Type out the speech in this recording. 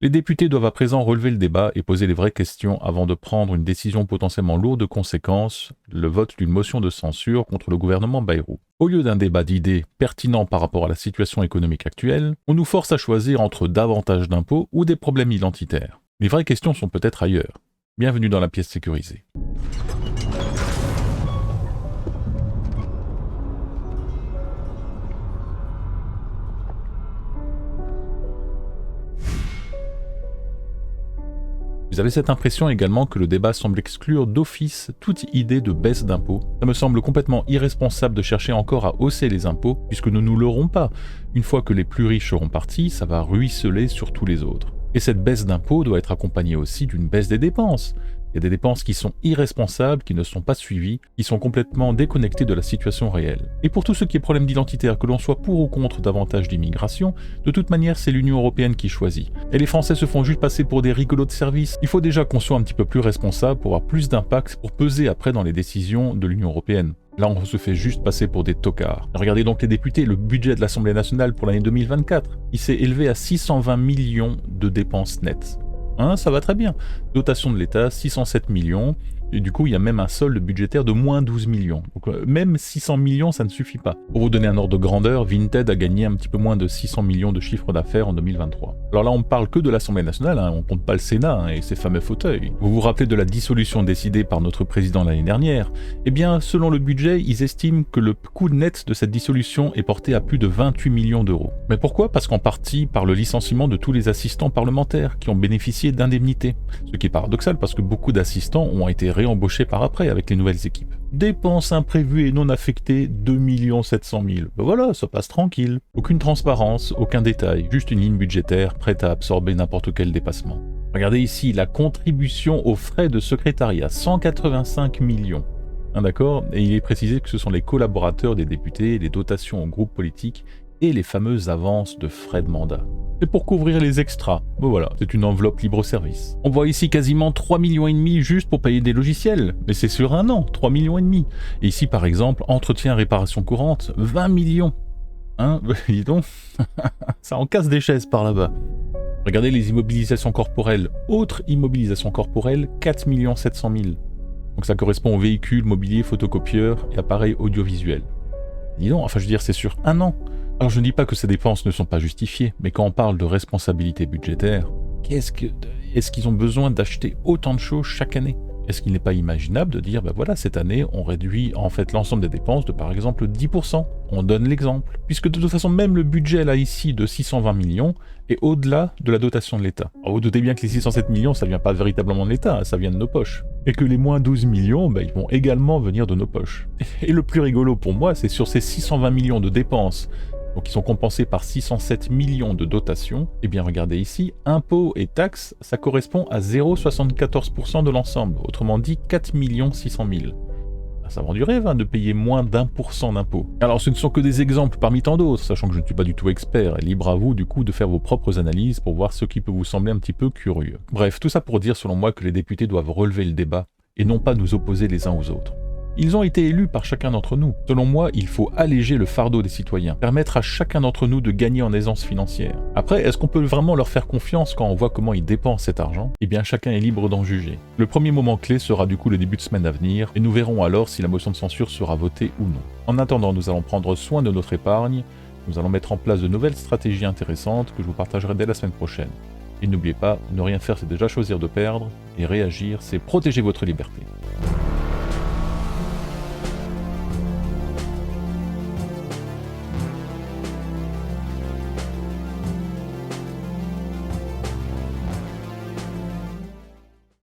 Les députés doivent à présent relever le débat et poser les vraies questions avant de prendre une décision potentiellement lourde de conséquences, le vote d'une motion de censure contre le gouvernement Bayrou. Au lieu d'un débat d'idées pertinent par rapport à la situation économique actuelle, on nous force à choisir entre davantage d'impôts ou des problèmes identitaires. Les vraies questions sont peut-être ailleurs. Bienvenue dans la pièce sécurisée. Vous avez cette impression également que le débat semble exclure d'office toute idée de baisse d'impôts. Ça me semble complètement irresponsable de chercher encore à hausser les impôts, puisque nous ne l'aurons pas. Une fois que les plus riches seront partis, ça va ruisseler sur tous les autres. Et cette baisse d'impôts doit être accompagnée aussi d'une baisse des dépenses. Il y a des dépenses qui sont irresponsables, qui ne sont pas suivies, qui sont complètement déconnectées de la situation réelle. Et pour tout ce qui est problème d'identitaire, que l'on soit pour ou contre davantage d'immigration, de toute manière c'est l'Union Européenne qui choisit. Et les Français se font juste passer pour des rigolos de service. Il faut déjà qu'on soit un petit peu plus responsable pour avoir plus d'impact, pour peser après dans les décisions de l'Union Européenne. Là, on se fait juste passer pour des tocards. Regardez donc les députés, le budget de l'Assemblée nationale pour l'année 2024. Il s'est élevé à 620 millions de dépenses nettes. Ça va très bien. Dotation de l'État, 607 millions. Et du coup, il y a même un solde budgétaire de moins 12 millions. Donc même 600 millions, ça ne suffit pas. Pour vous donner un ordre de grandeur, Vinted a gagné un petit peu moins de 600 millions de chiffre d'affaires en 2023. Alors là, on ne parle que de l'Assemblée nationale, on ne compte pas le Sénat et ses fameux fauteuils. Vous vous rappelez de la dissolution décidée par notre président l'année dernière? Eh bien, selon le budget, ils estiment que le coût net de cette dissolution est porté à plus de 28 millions d'euros. Mais pourquoi? Parce qu'en partie par le licenciement de tous les assistants parlementaires qui ont bénéficié d'indemnités. Ce qui est paradoxal parce que beaucoup d'assistants ont été réembauchés par après avec les nouvelles équipes. Dépenses imprévues et non affectées, 2 700 000. Ben voilà, ça passe tranquille. Aucune transparence, aucun détail, juste une ligne budgétaire prête à absorber n'importe quel dépassement. Regardez ici, la contribution aux frais de secrétariat, 185 millions. D'accord? Et il est précisé que ce sont les collaborateurs des députés, les dotations aux groupes politiques et les fameuses avances de frais de mandat. C'est pour couvrir les extras. Bon voilà, c'est une enveloppe libre-service. On voit ici quasiment 3,5 millions juste pour payer des logiciels. Mais c'est sur un an, 3,5 millions. Et ici par exemple, entretien réparation courante, 20 millions. Dis donc, ça en casse des chaises par là-bas. Regardez les immobilisations corporelles. Autre immobilisation corporelle, 4 700 000. Donc ça correspond aux véhicules, mobilier, photocopieurs et appareils audiovisuels. Dis donc, enfin je veux dire, c'est sur un an. Alors je ne dis pas que ces dépenses ne sont pas justifiées, mais quand on parle de responsabilité budgétaire, est-ce qu'ils ont besoin d'acheter autant de choses chaque année? Est-ce qu'il n'est pas imaginable de dire, ben voilà, cette année, on réduit en fait l'ensemble des dépenses de par exemple 10%. On donne l'exemple. Puisque de toute façon, même le budget là ici de 620 millions est au-delà de la dotation de l'État. Alors vous doutez bien que les 607 millions, ça ne vient pas véritablement de l'État, ça vient de nos poches. Et que les moins 12 millions, ben, ils vont également venir de nos poches. Et le plus rigolo pour moi, c'est sur ces 620 millions de dépenses, donc ils sont compensés par 607 millions de dotations, et bien regardez ici, impôts et taxes, ça correspond à 0,74% de l'ensemble, autrement dit 4 600 000. Ça vend du rêve de payer moins d'1% d'impôts. Alors ce ne sont que des exemples parmi tant d'autres, sachant que je ne suis pas du tout expert, et libre à vous du coup de faire vos propres analyses pour voir ce qui peut vous sembler un petit peu curieux. Bref, tout ça pour dire selon moi que les députés doivent relever le débat, et non pas nous opposer les uns aux autres. Ils ont été élus par chacun d'entre nous. Selon moi, il faut alléger le fardeau des citoyens, permettre à chacun d'entre nous de gagner en aisance financière. Après, est-ce qu'on peut vraiment leur faire confiance quand on voit comment ils dépensent cet argent? Eh bien, chacun est libre d'en juger. Le premier moment clé sera du coup le début de semaine à venir, et nous verrons alors si la motion de censure sera votée ou non. En attendant, nous allons prendre soin de notre épargne, nous allons mettre en place de nouvelles stratégies intéressantes que je vous partagerai dès la semaine prochaine. Et n'oubliez pas, ne rien faire c'est déjà choisir de perdre, et réagir c'est protéger votre liberté.